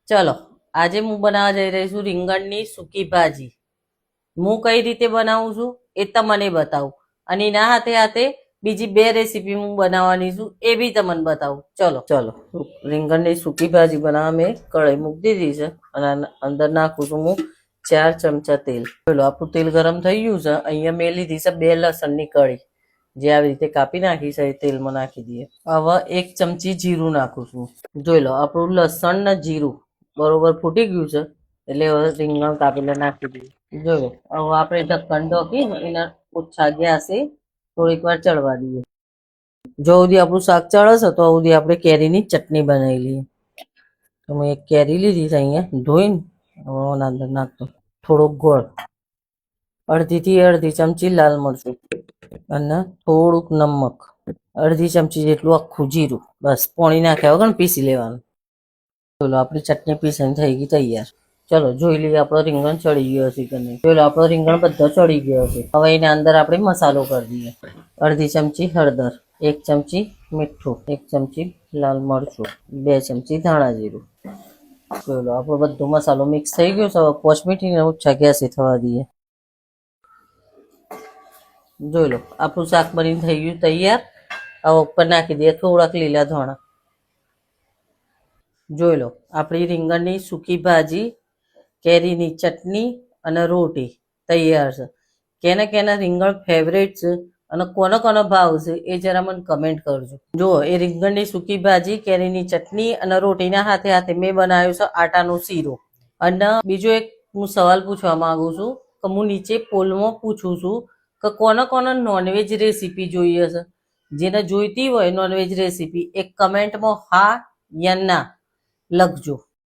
ચલો, આજે હું બનાવવા જઈ રહી છું રીંગણની સૂકી ભાજી. હું કઈ રીતે બનાવું છું એ તમને બતાવું, અને એના હાથે હાથે બીજી બે રેસીપી હું બનાવવાની છું એ બી તમને બતાવું. ચલો ચલો, રીંગણની સૂકી ભાજી બનાવવા મેં કઢાઈ મૂકી દીધી છે અને અંદર નાખું છું હું 4 ચમચા તેલ. પેલો આપણું તેલ ગરમ થઈ ગયું છે. અહીંયા મેં લીધી છે 2 લસણની કળી, જે આવી રીતે કાપી નાખી છે એ તેલમાં નાખી દઈએ. હવે 1 ચમચી જીરું નાખું છું. જોઈ લો, આપણું લસણ ને જીરું બરોબર ફૂટી ગયું છે, એટલે હવે રીંગણ કાપીને નાખી દઈએ. જોયો, હવે આપણે ઢક્કન ઢોકીને એના ઓછા ગેસે થોડીક વાર ચડવા દઈએ. જો સુધી આપણું શાક ચડે છે તો સુધી આપણે કેરીની ચટણી બનાવી લઈએ. તો મેં એક કેરી લીધી છે અહીંયા ધોઈને, હવે અંદર નાખતો થોડોક ગોળ, અડધી થી અડધી ચમચી લાલ મરચું અને થોડુંક નમક, અડધી ચમચી જેટલું આખું જીરું. બસ પાણી નાખ્યા વગર પીસી લેવાનું. ચલો, આપણી ચટણી પીસાઈને થઈ ગઈ તૈયાર. ચલો જોઈ લઈએ આપણો રીંગણ ચડી ગયો હશે કે નહીં. ચલો, આપણો રીંગણ બધો ચડી ગયો હશે. હવે એના અંદર આપણે મસાલો કરી દઈએ. અડધી ચમચી હળદર, 1 ચમચી મીઠું, 1 ચમચી લાલ મરચું, 2 ચમચી ધાણા જીરું. ચલો, આપણો બધો મસાલો મિક્સ થઈ ગયો છે. હવે 5 મિનિટ ઓછા ગેસે થવા દઈએ. જોઈ લો, આપણું શાક બનીને થઈ ગયું તૈયાર. હવે ઉપર નાખી દઈએ થોડાક લીલા ધાણા. જોઈ લો, આપણી રીંગણની સૂકી ભાજી, કેરીની ચટણી અને રોટી તૈયાર છે. કેને કેના રીંગણ ફેવરેટ છે અને કોનો કોનો ભાવ છે એ જરા મને કમેન્ટ કરજો. જુઓ, એ રીંગણની સૂકી ભાજી, કેરીની ચટણી અને રોટીના હાથે હાથે મેં બનાવ્યું છે આટાનો શીરો. અને બીજો એક હું સવાલ પૂછવા માંગુ છું કે હું નીચે પોલમાં પૂછું છું કે કોનો કોનો નોનવેજ રેસીપી જોઈએ છે. જેને જોઈતી હોય નોનવેજ રેસીપી, એક કમેન્ટમાં હા યા ના લખજો.